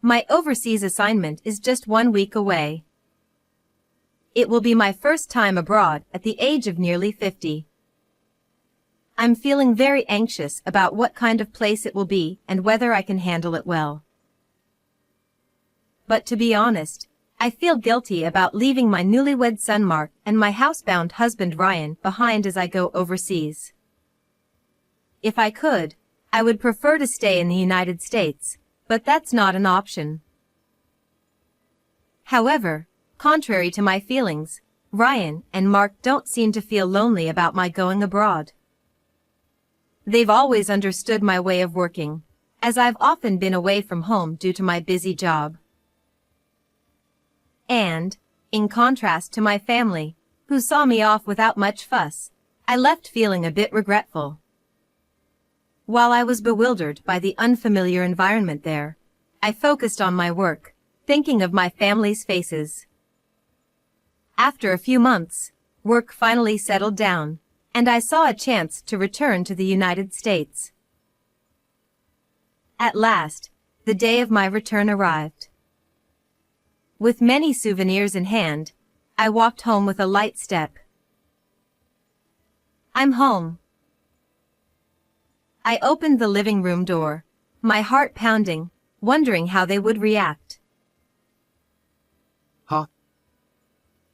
My overseas assignment is just 1 week away. It will be my first time abroad at the age of nearly 50. I'm feeling very anxious about what kind of place it will be and whether I can handle it well. But to be honest, I feel guilty about leaving my newlywed son Mark and my housebound husband Ryan behind as I go overseas. If I could, I would prefer to stay in the United States, but that's not an option. However, contrary to my feelings, Ryan and Mark don't seem to feel lonely about my going abroad. They've always understood my way of working, as I've often been away from home due to my busy job. And, in contrast to my family, who saw me off without much fuss, I left feeling a bit regretful. While I was bewildered by the unfamiliar environment there, I focused on my work, thinking of my family's faces. After a few months, work finally settled down, and I saw a chance to return to the United States. At last, the day of my return arrived. With many souvenirs in hand, I walked home with a light step. I'm home. I opened the living room door, my heart pounding, wondering how they would react. Huh?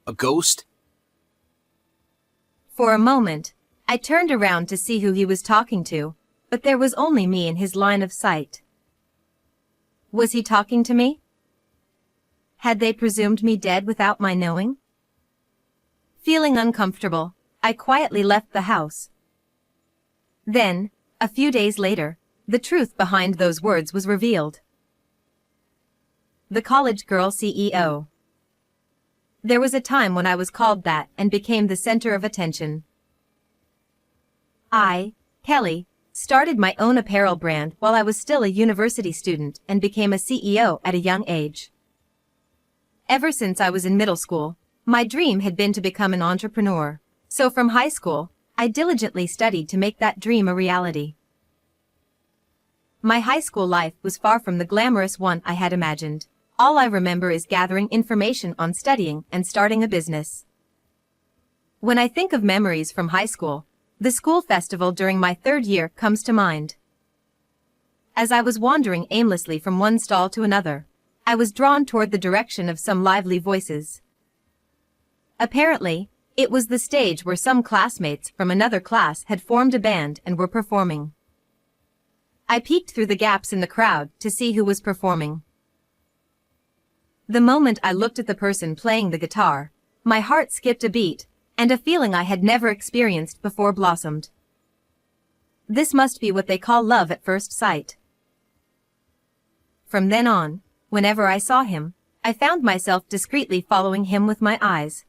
A ghost? For a moment, I turned around to see who he was talking to, but there was only me in his line of sight. Was he talking to me? Had they presumed me dead without my knowing? Feeling uncomfortable, I quietly left the house. Then, a few days later, the truth behind those words was revealed. The college girl CEO. There was a time when I was called that and became the center of attention. I, Kelly, started my own apparel brand while I was still a university student and became a CEO at a young age. Ever since I was in middle school, my dream had been to become an entrepreneur, so from high school, I diligently studied to make that dream a reality. My high school life was far from the glamorous one I had imagined. All I remember is gathering information on studying and starting a business. When I think of memories from high school, the school festival during my 3rd year comes to mind. As I was wandering aimlessly from one stall to another, I was drawn toward the direction of some lively voices. Apparently, it was the stage where some classmates from another class had formed a band and were performing. I peeked through the gaps in the crowd to see who was performing. The moment I looked at the person playing the guitar, my heart skipped a beat, and a feeling I had never experienced before blossomed. This must be what they call love at first sight. From then on, whenever I saw him, I found myself discreetly following him with my eyes.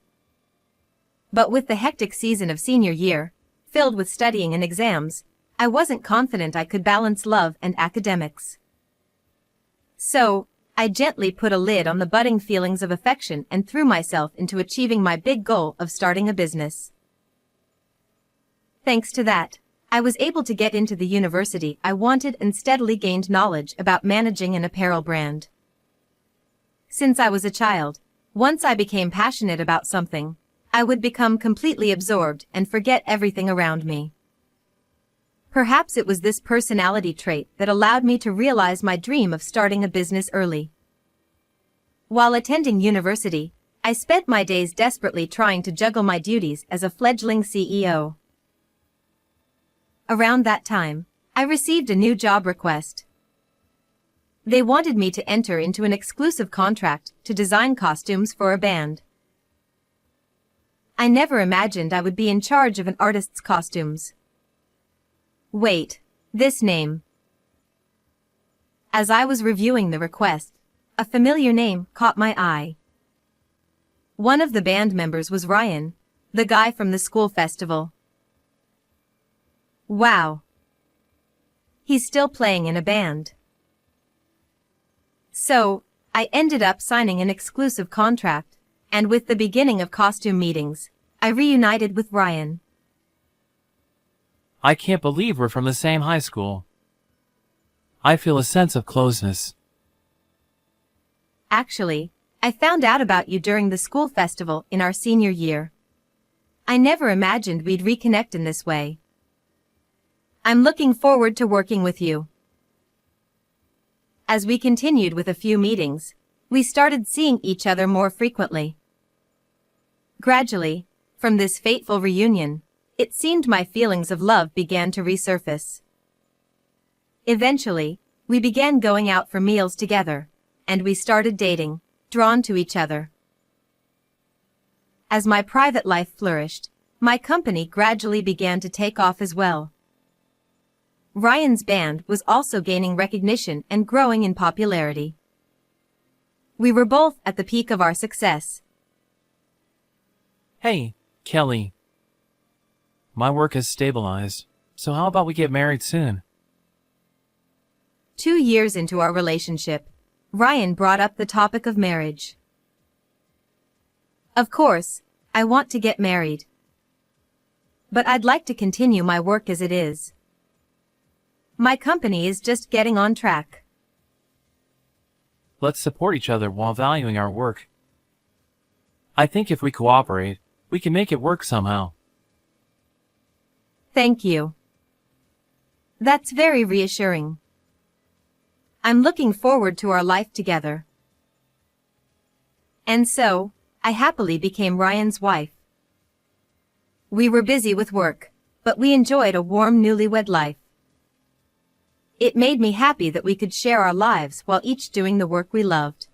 But with the hectic season of senior year, filled with studying and exams, I wasn't confident I could balance love and academics. So, I gently put a lid on the budding feelings of affection and threw myself into achieving my big goal of starting a business. Thanks to that, I was able to get into the university I wanted and steadily gained knowledge about managing an apparel brand. Since I was a child, once I became passionate about something, I would become completely absorbed and forget everything around me. Perhaps it was this personality trait that allowed me to realize my dream of starting a business early. While attending university, I spent my days desperately trying to juggle my duties as a fledgling CEO. Around that time, I received a new job request. They wanted me to enter into an exclusive contract to design costumes for a band. I never imagined I would be in charge of an artist's costumes. Wait, this name. As I was reviewing the request, a familiar name caught my eye. One of the band members was Ryan, the guy from the school festival. Wow. He's still playing in a band. So, I ended up signing an exclusive contract, and with the beginning of costume meetings, I reunited with Ryan. I can't believe we're from the same high school. I feel a sense of closeness. Actually, I found out about you during the school festival in our senior year. I never imagined we'd reconnect in this way. I'm looking forward to working with you. As we continued with a few meetings, we started seeing each other more frequently. Gradually, from this fateful reunion, it seemed my feelings of love began to resurface. Eventually, we began going out for meals together, and we started dating, drawn to each other. As my private life flourished, my company gradually began to take off as well. Ryan's band was also gaining recognition and growing in popularity. We were both at the peak of our success. Hey, Kelly. My work has stabilized, so how about we get married soon? 2 years into our relationship, Ryan brought up the topic of marriage. Of course, I want to get married. But I'd like to continue my work as it is. My company is just getting on track. Let's support each other while valuing our work. I think if we cooperate, we can make it work somehow. Thank you. That's very reassuring. I'm looking forward to our life together. And so, I happily became Ryan's wife. We were busy with work, but we enjoyed a warm newlywed life. It made me happy that we could share our lives while each doing the work we loved.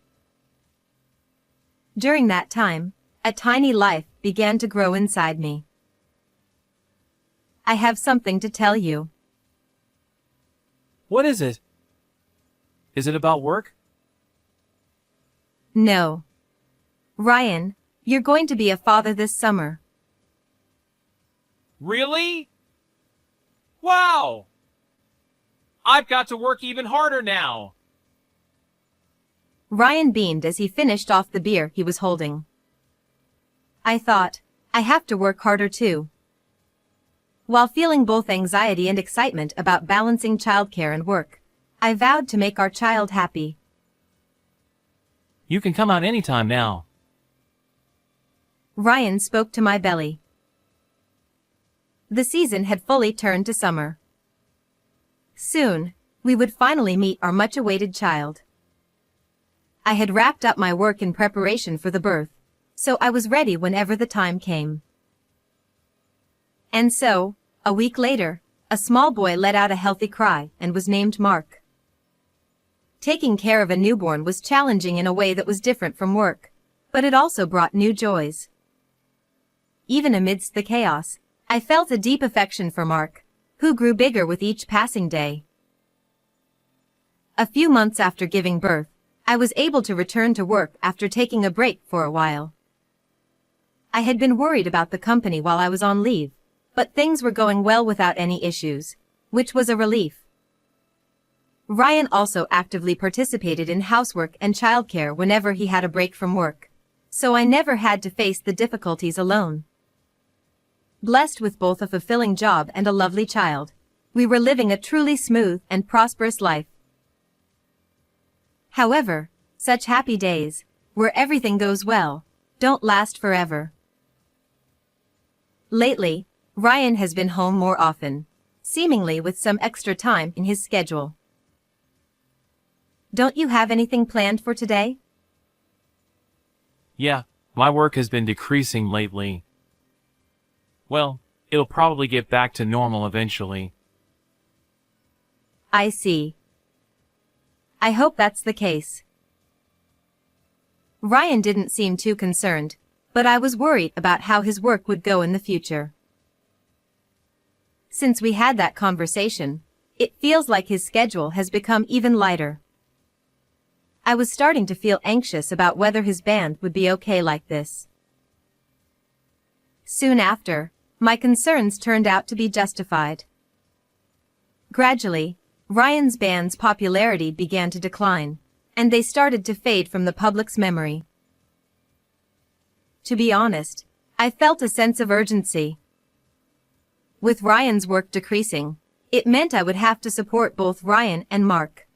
During that time, a tiny life began to grow inside me. I have something to tell you. What is it? Is it about work? No. Ryan, you're going to be a father this summer. Really? Wow! I've got to work even harder now. Ryan beamed as he finished off the beer he was holding. I thought, I have to work harder too. While feeling both anxiety and excitement about balancing childcare and work, I vowed to make our child happy. You can come out anytime now. Ryan spoke to my belly. The season had fully turned to summer. Soon, we would finally meet our much-awaited child. I had wrapped up my work in preparation for the birth, so I was ready whenever the time came. And so, a week later, a small boy let out a healthy cry and was named Mark. Taking care of a newborn was challenging in a way that was different from work, but it also brought new joys. Even amidst the chaos, I felt a deep affection for Mark, who grew bigger with each passing day. A few months after giving birth, I was able to return to work after taking a break for a while. I had been worried about the company while I was on leave, but things were going well without any issues, which was a relief. Ryan also actively participated in housework and childcare whenever he had a break from work, so I never had to face the difficulties alone. Blessed with both a fulfilling job and a lovely child, we were living a truly smooth and prosperous life. However, such happy days, where everything goes well, don't last forever. Lately, Ryan has been home more often, seemingly with some extra time in his schedule. Don't you have anything planned for today? Yeah, my work has been decreasing lately. Well, it'll probably get back to normal eventually. I see. I hope that's the case. Ryan didn't seem too concerned, but I was worried about how his work would go in the future. Since we had that conversation, it feels like his schedule has become even lighter. I was starting to feel anxious about whether his band would be okay like this. Soon after, my concerns turned out to be justified. Gradually, Ryan's band's popularity began to decline, and they started to fade from the public's memory. To be honest, I felt a sense of urgency. With Ryan's work decreasing, it meant I would have to support both Ryan and Mark.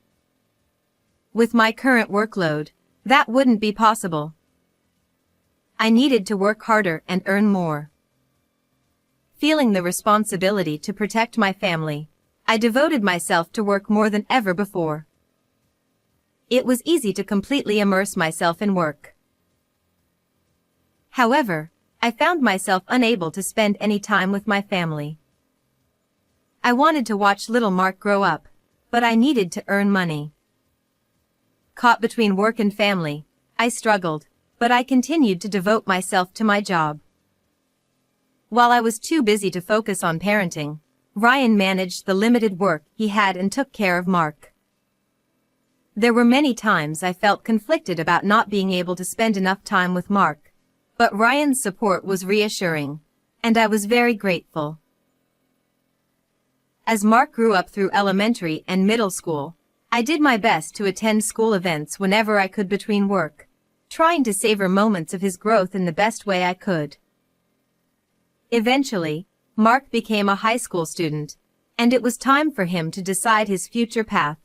With my current workload, That wouldn't be possible. I needed to work harder and earn more. Feeling the responsibility to protect my family, I devoted myself to work more than ever before. It was easy to completely immerse myself in work. However, I found myself unable to spend any time with my family. I wanted to watch little Mark grow up, but I needed to earn money. Caught between work and family, I struggled, but I continued to devote myself to my job. While I was too busy to focus on parenting, Ryan managed the limited work he had and took care of Mark. There were many times I felt conflicted about not being able to spend enough time with Mark, but Ryan's support was reassuring, and I was very grateful. As Mark grew up through elementary and middle school, I did my best to attend school events whenever I could between work, trying to savor moments of his growth in the best way I could. Eventually, Mark became a high school student, and it was time for him to decide his future path.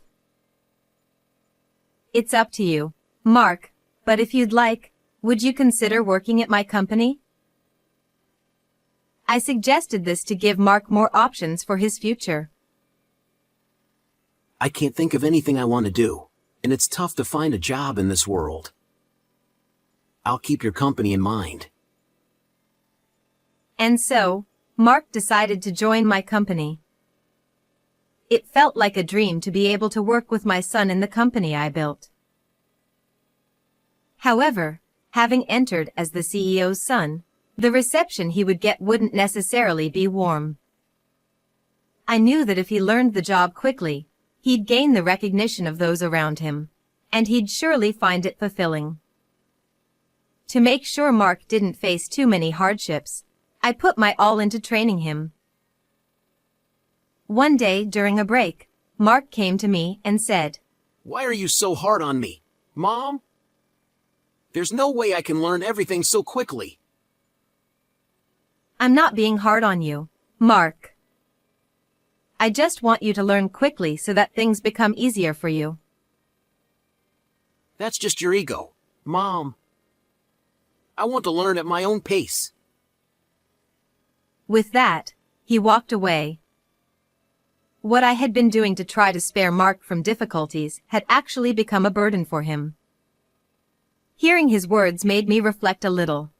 It's up to you, Mark, but if you'd like, would you consider working at my company? I suggested this to give Mark more options for his future. I can't think of anything I want to do, and it's tough to find a job in this world. I'll keep your company in mind. And so, Mark decided to join my company. It felt like a dream to be able to work with my son in the company I built. However, having entered as the CEO's son, the reception he would get wouldn't necessarily be warm. I knew that if he learned the job quickly, he'd gain the recognition of those around him, and he'd surely find it fulfilling. To make sure Mark didn't face too many hardships, I put my all into training him. One day during a break, Mark came to me and said, Why are you so hard on me, Mom? There's no way I can learn everything so quickly. I'm not being hard on you, Mark. I just want you to learn quickly so that things become easier for you. That's just your ego, Mom. I want to learn at my own pace. With that, he walked away. What I had been doing to try to spare Mark from difficulties had actually become a burden for him. Hearing his words made me reflect a little.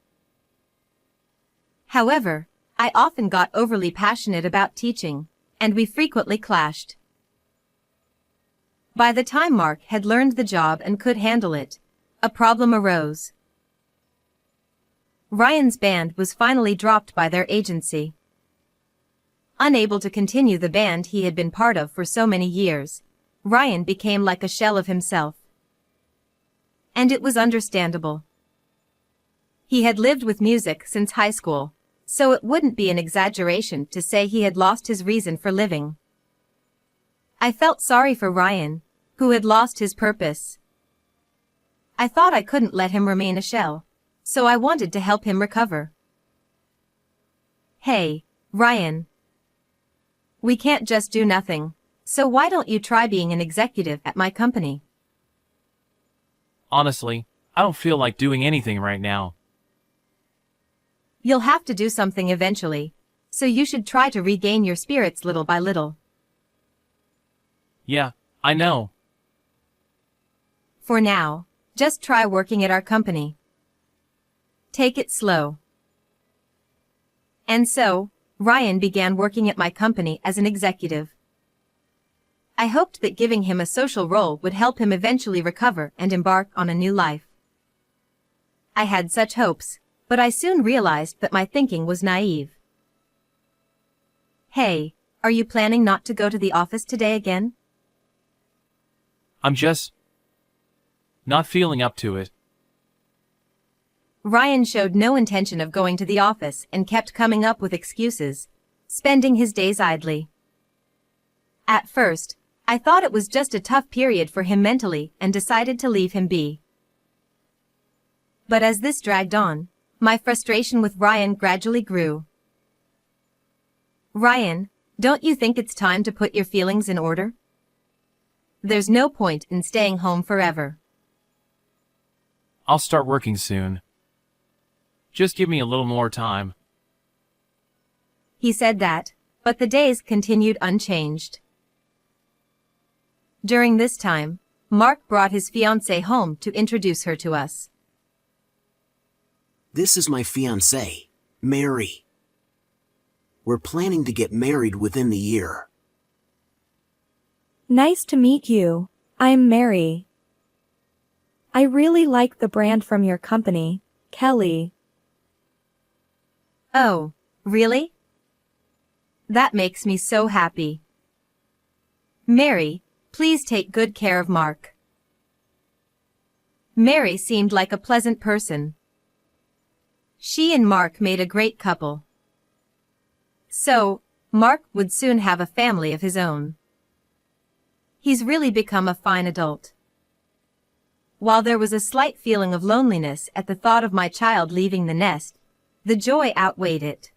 However, I often got overly passionate about teaching, and we frequently clashed. By the time Mark had learned the job and could handle it, a problem arose. Ryan's band was finally dropped by their agency. Unable to continue the band he had been part of for so many years, Ryan became like a shell of himself. And it was understandable. He had lived with music since high school, so it wouldn't be an exaggeration to say he had lost his reason for living. I felt sorry for Ryan, who had lost his purpose. I thought I couldn't let him remain a shell, so I wanted to help him recover. Hey, Ryan. We can't just do nothing, so why don't you try being an executive at my company? Honestly, I don't feel like doing anything right now. You'll have to do something eventually, so you should try to regain your spirits little by little. Yeah, I know. For now, just try working at our company. Take it slow. And so, Ryan began working at my company as an executive. I hoped that giving him a social role would help him eventually recover and embark on a new life. I had such hopes, but I soon realized that my thinking was naive. Hey, are you planning not to go to the office today again? I'm just not feeling up to it. Ryan showed no intention of going to the office and kept coming up with excuses, spending his days idly. At first, I thought it was just a tough period for him mentally and decided to leave him be. But as this dragged on, my frustration with Ryan gradually grew. Ryan, don't you think it's time to put your feelings in order? There's no point in staying home forever. I'll start working soon. Just give me a little more time. He said that, but the days continued unchanged. During this time, Mark brought his fiancée home to introduce her to us. This is my fiancée, Mary. We're planning to get married within the year. Nice to meet you. I'm Mary. I really like the brand from your company, Kelly. Oh, really? That makes me so happy. Mary, please take good care of Mark. Mary seemed like a pleasant person. She and Mark made a great couple. So, Mark would soon have a family of his own. He's really become a fine adult. While there was a slight feeling of loneliness at the thought of my child leaving the nest, the joy outweighed it.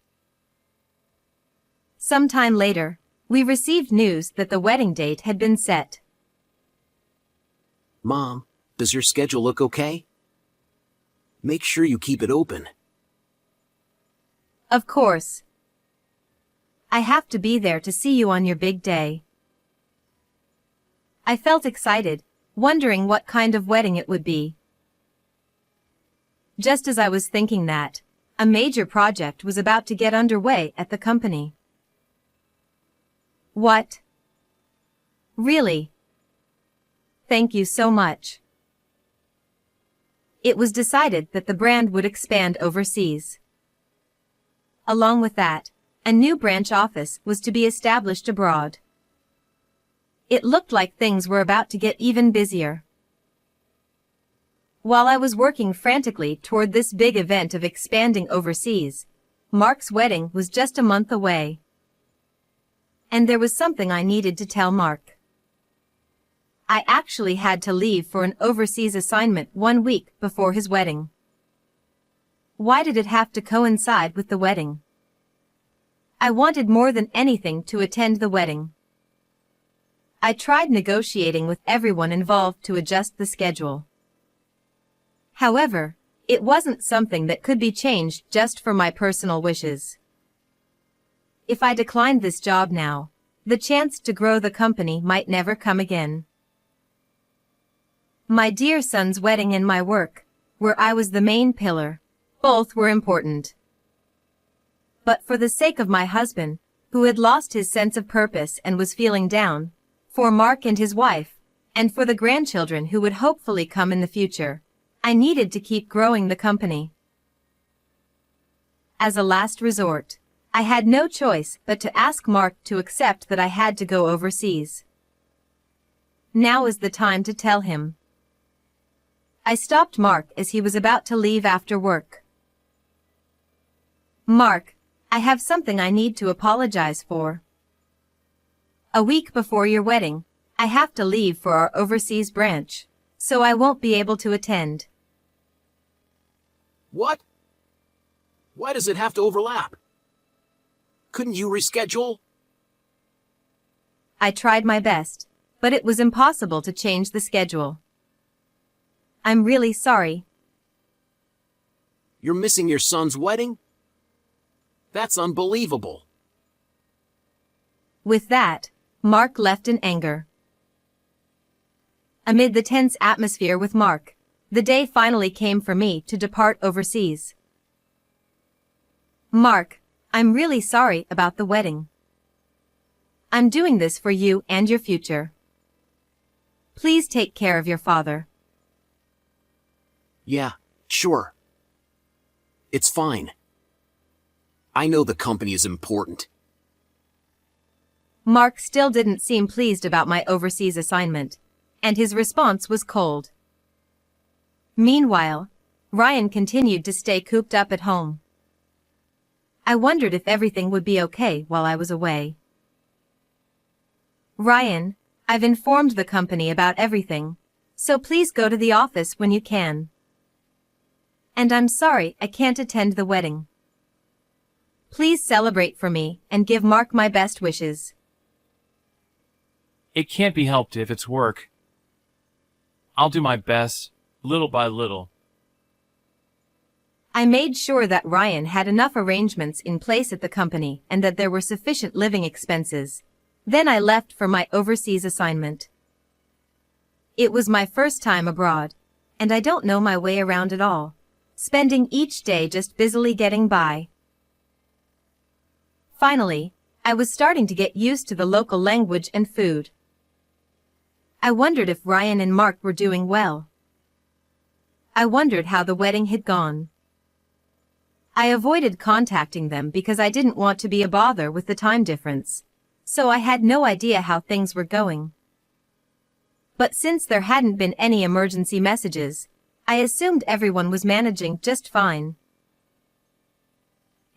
Sometime later, we received news that the wedding date had been set. Mom, does your schedule look okay? Make sure you keep it open. Of course. I have to be there to see you on your big day. I felt excited, wondering what kind of wedding it would be. Just as I was thinking that, a major project was about to get underway at the company. What? Really? Thank you so much. It was decided that the brand would expand overseas. Along with that, a new branch office was to be established abroad. It looked like things were about to get even busier. While I was working frantically toward this big event of expanding overseas, Mark's wedding was just a month away. And there was something I needed to tell Mark. I actually had to leave for an overseas assignment 1 week before his wedding. Why did it have to coincide with the wedding? I wanted more than anything to attend the wedding. I tried negotiating with everyone involved to adjust the schedule. However, it wasn't something that could be changed just for my personal wishes. If I declined this job now, the chance to grow the company might never come again. My dear son's wedding and my work, where I was the main pillar, both were important. But for the sake of my husband, who had lost his sense of purpose and was feeling down, for Mark and his wife, and for the grandchildren who would hopefully come in the future, I needed to keep growing the company. As a last resort, I had no choice but to ask Mark to accept that I had to go overseas. Now is the time to tell him. I stopped Mark as he was about to leave after work. Mark, I have something I need to apologize for. A week before your wedding, I have to leave for our overseas branch, so I won't be able to attend. What? Why does it have to overlap? Couldn't you reschedule? I tried my best, but it was impossible to change the schedule. I'm really sorry. You're missing your son's wedding? That's unbelievable. With that, Mark left in anger. Amid the tense atmosphere with Mark, the day finally came for me to depart overseas. Mark, I'm really sorry about the wedding. I'm doing this for you and your future. Please take care of your father. Yeah, sure. It's fine. I know the company is important. Mark still didn't seem pleased about my overseas assignment, and his response was cold. Meanwhile, Ryan continued to stay cooped up at home. I wondered if everything would be okay while I was away. Ryan, I've informed the company about everything, so please go to the office when you can. And I'm sorry I can't attend the wedding. Please celebrate for me and give Mark my best wishes. It can't be helped if it's work. I'll do my best, little by little. I made sure that Ryan had enough arrangements in place at the company and that there were sufficient living expenses. Then I left for my overseas assignment. It was my first time abroad, and I don't know my way around at all, spending each day just busily getting by. Finally, I was starting to get used to the local language and food. I wondered if Ryan and Mark were doing well. I wondered how the wedding had gone. I avoided contacting them because I didn't want to be a bother with the time difference, so I had no idea how things were going. But since there hadn't been any emergency messages, I assumed everyone was managing just fine.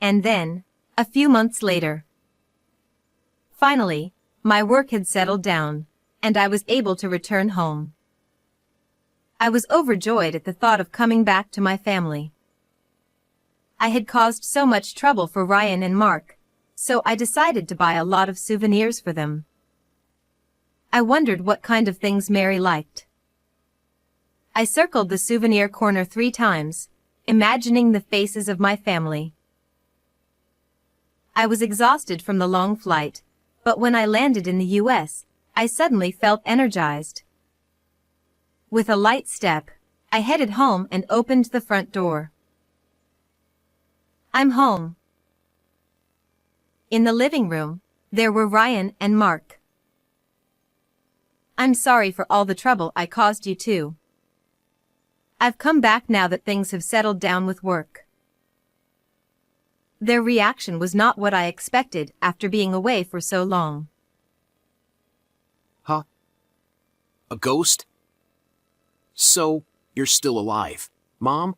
And then, a few months later, finally, my work had settled down, and I was able to return home. I was overjoyed at the thought of coming back to my family. I had caused so much trouble for Ryan and Mark, so I decided to buy a lot of souvenirs for them. I wondered what kind of things Mary liked. I circled the souvenir corner 3 times, imagining the faces of my family. I was exhausted from the long flight, but when I landed in the US, I suddenly felt energized. With a light step, I headed home and opened the front door. I'm home. In the living room, there were Ryan and Mark. I'm sorry for all the trouble I caused you too. I've come back now that things have settled down with work. Their reaction was not what I expected after being away for so long. Huh? A ghost? So, you're still alive, Mom?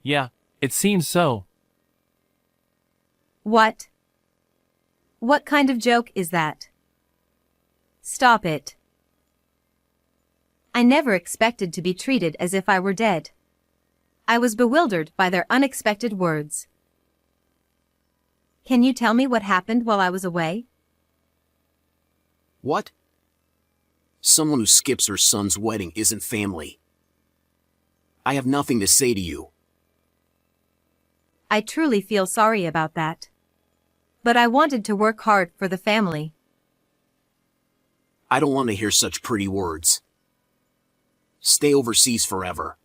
Yeah, it seems so. What? What kind of joke is that? Stop it. I never expected to be treated as if I were dead. I was bewildered by their unexpected words. Can you tell me what happened while I was away? What? Someone who skips her son's wedding isn't family. I have nothing to say to you. I truly feel sorry about that. But I wanted to work hard for the family. I don't want to hear such pretty words. Stay overseas forever.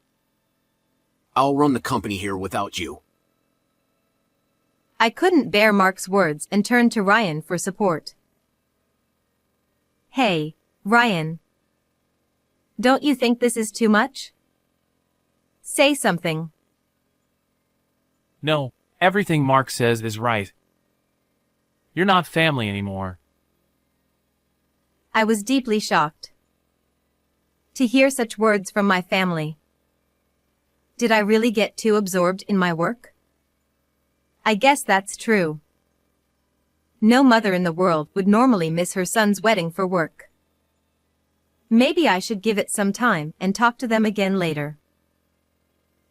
I'll run the company here without you. I couldn't bear Mark's words and turned to Ryan for support. Hey, Ryan. Don't you think this is too much? Say something. No, everything Mark says is right. You're not family anymore. I was deeply shocked to hear such words from my family. Did I really get too absorbed in my work? I guess that's true. No mother in the world would normally miss her son's wedding for work. Maybe I should give it some time and talk to them again later.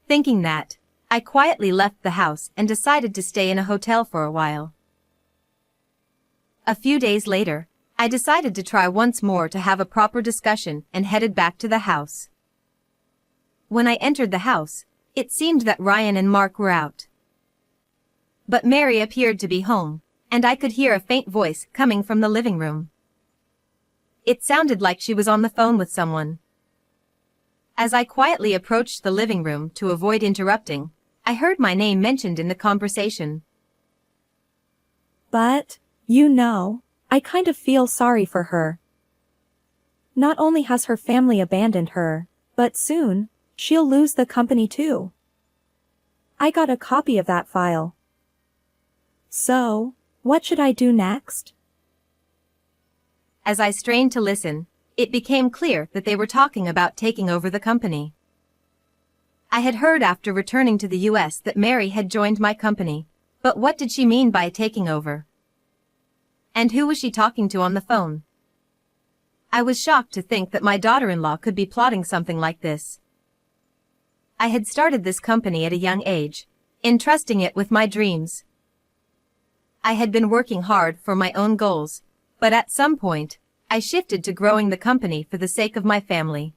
Thinking that, I quietly left the house and decided to stay in a hotel for a while. A few days later, I decided to try once more to have a proper discussion and headed back to the house. When I entered the house, it seemed that Ryan and Mark were out. But Mary appeared to be home, and I could hear a faint voice coming from the living room. It sounded like she was on the phone with someone. As I quietly approached the living room to avoid interrupting, I heard my name mentioned in the conversation. But, I kind of feel sorry for her. Not only has her family abandoned her, but soon, she'll lose the company too. I got a copy of that file. So, what should I do next? As I strained to listen, it became clear that they were talking about taking over the company. I had heard after returning to the US that Mary had joined my company, but what did she mean by taking over? And who was she talking to on the phone? I was shocked to think that my daughter-in-law could be plotting something like this. I had started this company at a young age, entrusting it with my dreams. I had been working hard for my own goals, but at some point, I shifted to growing the company for the sake of my family.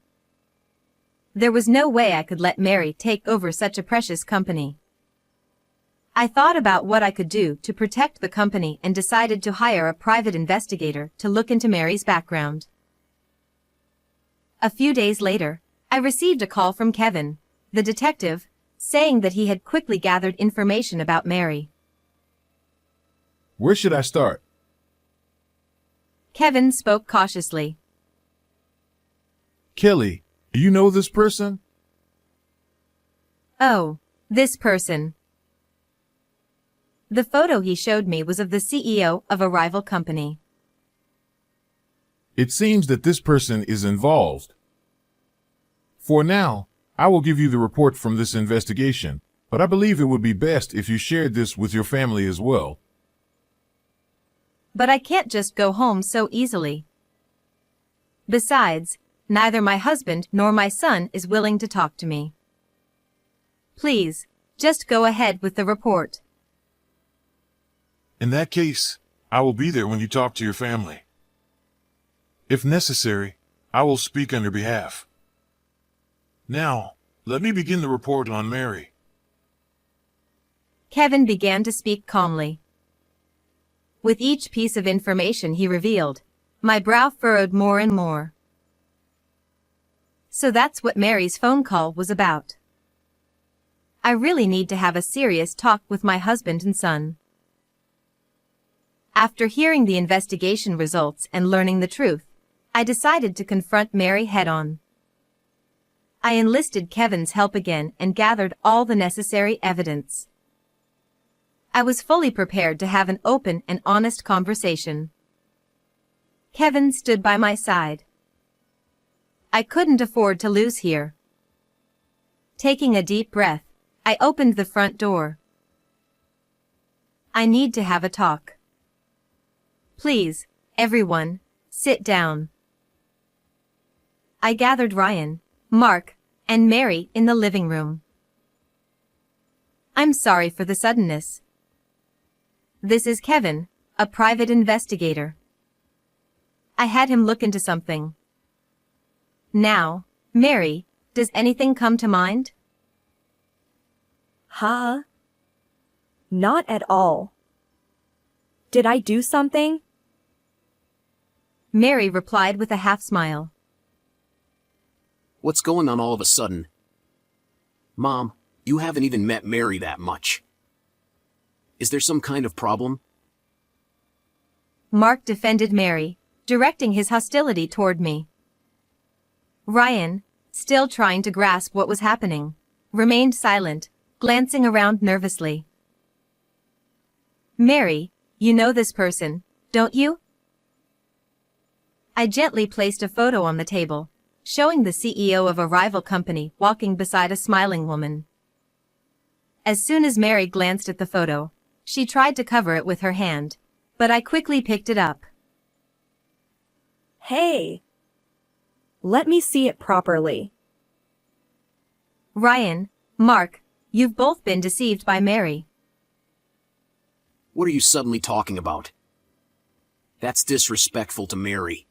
There was no way I could let Mary take over such a precious company. I thought about what I could do to protect the company and decided to hire a private investigator to look into Mary's background. A few days later, I received a call from Kevin, the detective, saying that he had quickly gathered information about Mary. Where should I start? Kevin spoke cautiously. Kelly, do you know this person? Oh, this person. The photo he showed me was of the CEO of a rival company. It seems that this person is involved. For now, I will give you the report from this investigation, but I believe it would be best if you shared this with your family as well. But I can't just go home so easily. Besides, neither my husband nor my son is willing to talk to me. Please, just go ahead with the report. In that case, I will be there when you talk to your family. If necessary, I will speak on your behalf. Now, let me begin the report on Mary. Kevin began to speak calmly. With each piece of information he revealed, my brow furrowed more and more. So that's what Mary's phone call was about. I really need to have a serious talk with my husband and son. After hearing the investigation results and learning the truth, I decided to confront Mary head-on. I enlisted Kevin's help again and gathered all the necessary evidence. I was fully prepared to have an open and honest conversation. Kevin stood by my side. I couldn't afford to lose here. Taking a deep breath, I opened the front door. I need to have a talk. Please, everyone, sit down. I gathered Ryan, Mark, and Mary in the living room. I'm sorry for the suddenness. This is Kevin, a private investigator. I had him look into something. Now, Mary, does anything come to mind? Huh? Not at all. Did I do something? Mary replied with a half-smile. What's going on all of a sudden? Mom, you haven't even met Mary that much. Is there some kind of problem? Mark defended Mary, directing his hostility toward me. Ryan, still trying to grasp what was happening, remained silent, glancing around nervously. Mary, you know this person, don't you? I gently placed a photo on the table, showing the CEO of a rival company walking beside a smiling woman. As soon as Mary glanced at the photo, she tried to cover it with her hand, but I quickly picked it up. Hey! Let me see it properly. Ryan, Mark, you've both been deceived by Mary. What are you suddenly talking about? That's disrespectful to Mary.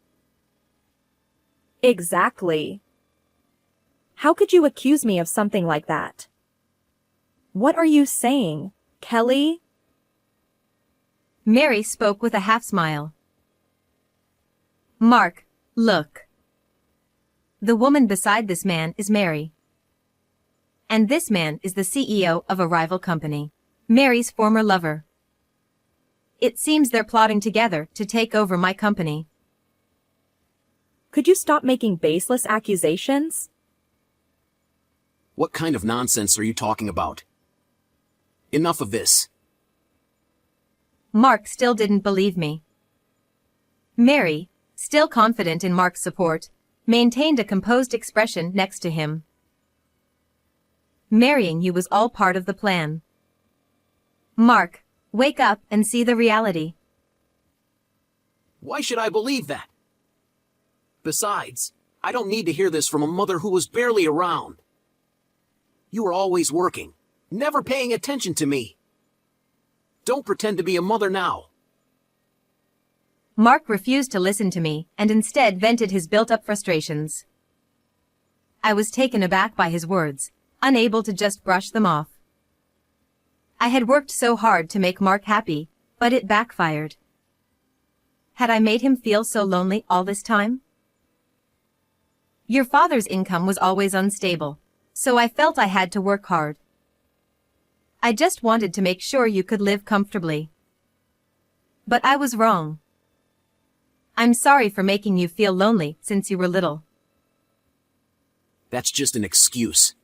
Exactly. How could you accuse me of something like that? What are you saying, Kelly? Mary spoke with a half-smile. Mark, look. The woman beside this man is Mary. And this man is the CEO of a rival company, Mary's former lover. It seems they're plotting together to take over my company. Could you stop making baseless accusations? What kind of nonsense are you talking about? Enough of this. Mark still didn't believe me. Mary, still confident in Mark's support, maintained a composed expression next to him. Marrying you was all part of the plan. Mark, wake up and see the reality. Why should I believe that? Besides, I don't need to hear this from a mother who was barely around. You were always working, never paying attention to me. Don't pretend to be a mother now. Mark refused to listen to me and instead vented his built-up frustrations. I was taken aback by his words, unable to just brush them off. I had worked so hard to make Mark happy, but it backfired. Had I made him feel so lonely all this time? Your father's income was always unstable, so I felt I had to work hard. I just wanted to make sure you could live comfortably. But I was wrong. I'm sorry for making you feel lonely since you were little. That's just an excuse.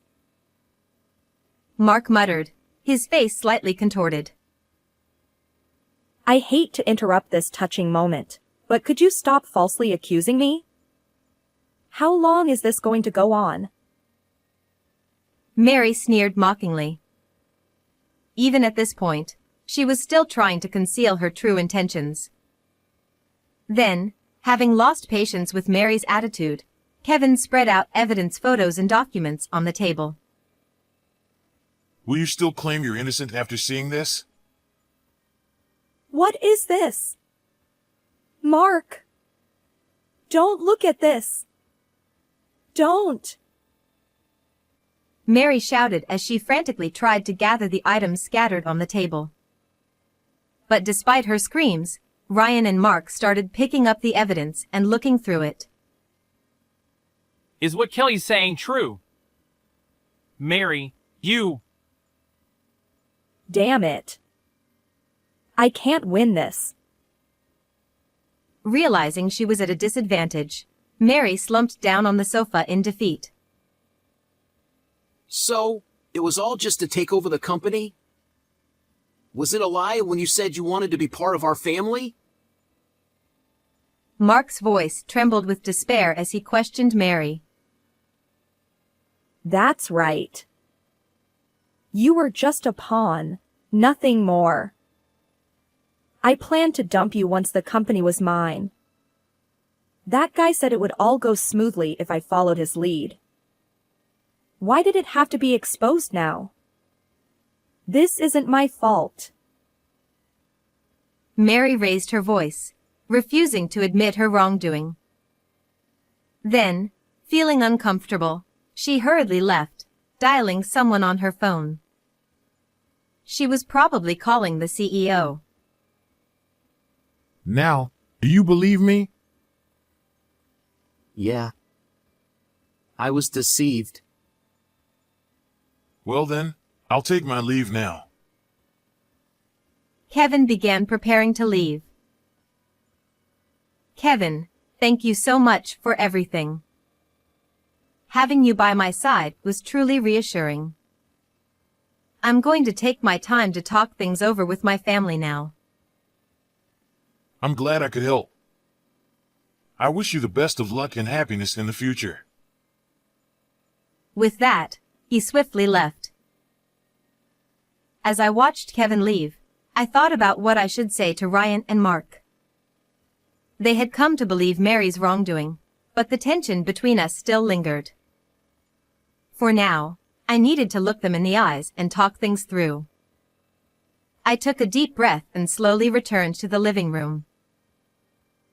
Mark muttered, his face slightly contorted. I hate to interrupt this touching moment, but could you stop falsely accusing me? How long is this going to go on? Mary sneered mockingly. Even at this point, she was still trying to conceal her true intentions. Then, having lost patience with Mary's attitude, Kevin spread out evidence, photos and documents on the table. Will you still claim you're innocent after seeing this? What is this? Mark! Don't look at this! Don't! Mary shouted as she frantically tried to gather the items scattered on the table. But despite her screams, Ryan and Mark started picking up the evidence and looking through it. Is what Kelly's saying true? Mary, you... Damn it. I can't win this. Realizing she was at a disadvantage, Mary slumped down on the sofa in defeat. So, it was all just to take over the company? Was it a lie when you said you wanted to be part of our family? Mark's voice trembled with despair as he questioned Mary. That's right. You were just a pawn, nothing more. I planned to dump you once the company was mine. That guy said it would all go smoothly if I followed his lead. Why did it have to be exposed now? This isn't my fault. Mary raised her voice, refusing to admit her wrongdoing. Then, feeling uncomfortable, she hurriedly left, dialing someone on her phone. She was probably calling the CEO. Now, do you believe me? Yeah. I was deceived. Well then, I'll take my leave now. Kevin began preparing to leave. Kevin, thank you so much for everything. Having you by my side was truly reassuring. I'm going to take my time to talk things over with my family now. I'm glad I could help. I wish you the best of luck and happiness in the future. With that, he swiftly left. As I watched Kevin leave, I thought about what I should say to Ryan and Mark. They had come to believe Mary's wrongdoing, but the tension between us still lingered. For now, I needed to look them in the eyes and talk things through. I took a deep breath and slowly returned to the living room.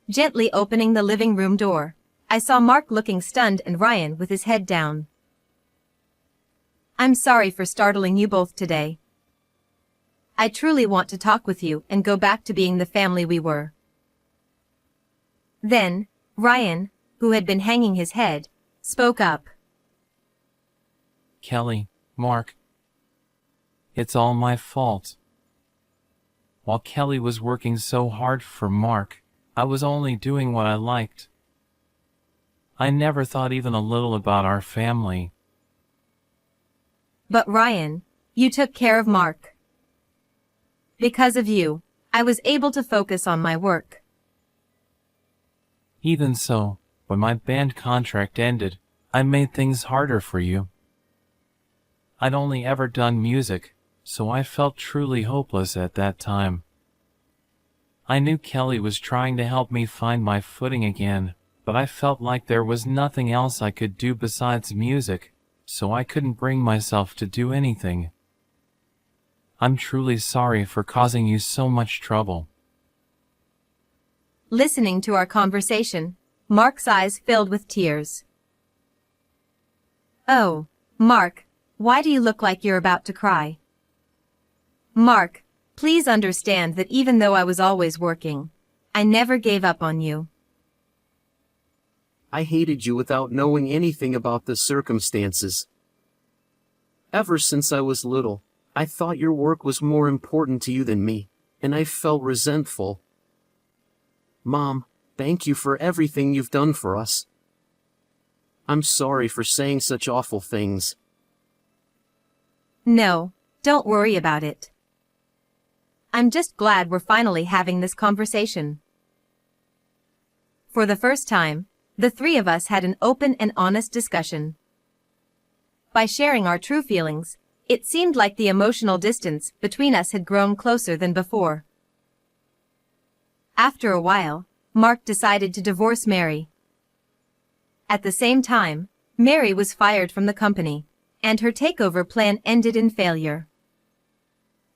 Gently opening the living room door, I saw Mark looking stunned and Ryan with his head down. I'm sorry for startling you both today. I truly want to talk with you and go back to being the family we were. Then, Ryan, who had been hanging his head, spoke up. Kelly, Mark, it's all my fault. While Kelly was working so hard for Mark, I was only doing what I liked. I never thought even a little about our family. But Ryan, you took care of Mark. Because of you, I was able to focus on my work. Even so, when my band contract ended, I made things harder for you. I'd only ever done music, so I felt truly hopeless at that time. I knew Kelly was trying to help me find my footing again, but I felt like there was nothing else I could do besides music, so I couldn't bring myself to do anything. I'm truly sorry for causing you so much trouble. Listening to our conversation, Mark's eyes filled with tears. Oh, Mark, why do you look like you're about to cry? Mark, please understand that even though I was always working, I never gave up on you. I hated you without knowing anything about the circumstances. Ever since I was little, I thought your work was more important to you than me, and I felt resentful. Mom, thank you for everything you've done for us. I'm sorry for saying such awful things. No, don't worry about it. I'm just glad we're finally having this conversation. For the first time, the three of us had an open and honest discussion. By sharing our true feelings, it seemed like the emotional distance between us had grown closer than before. After a while, Mark decided to divorce Mary. At the same time, Mary was fired from the company, and her takeover plan ended in failure.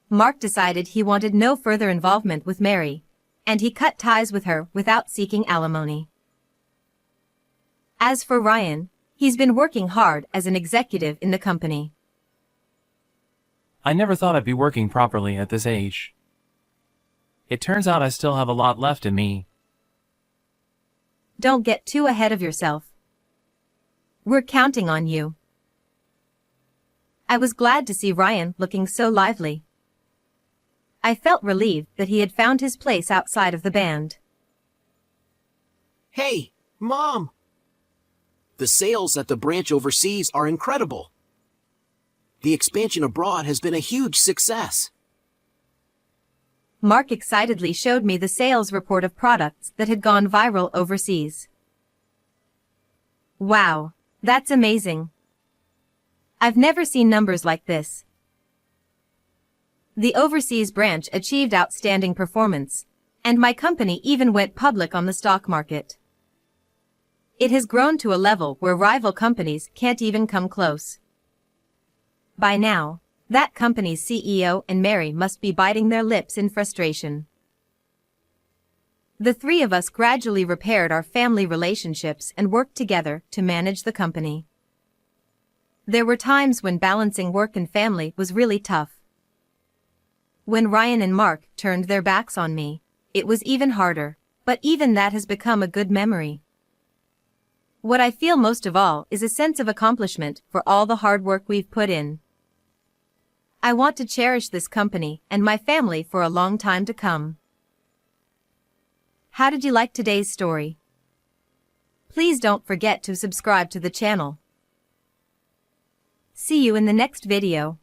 Mark decided he wanted no further involvement with Mary, and he cut ties with her without seeking alimony. As for Ryan, he's been working hard as an executive in the company. I never thought I'd be working properly at this age. It turns out I still have a lot left in me. Don't get too ahead of yourself. We're counting on you. I was glad to see Ryan looking so lively. I felt relieved that he had found his place outside of the band. Hey, Mom! The sales at the branch overseas are incredible. The expansion abroad has been a huge success. Mark excitedly showed me the sales report of products that had gone viral overseas. Wow, that's amazing. I've never seen numbers like this. The overseas branch achieved outstanding performance, and my company even went public on the stock market. It has grown to a level where rival companies can't even come close. By now, that company's CEO and Mary must be biting their lips in frustration. The three of us gradually repaired our family relationships and worked together to manage the company. There were times when balancing work and family was really tough. When Ryan and Mark turned their backs on me, it was even harder, but even that has become a good memory. What I feel most of all is a sense of accomplishment for all the hard work we've put in. I want to cherish this company and my family for a long time to come. How did you like today's story? Please don't forget to subscribe to the channel. See you in the next video.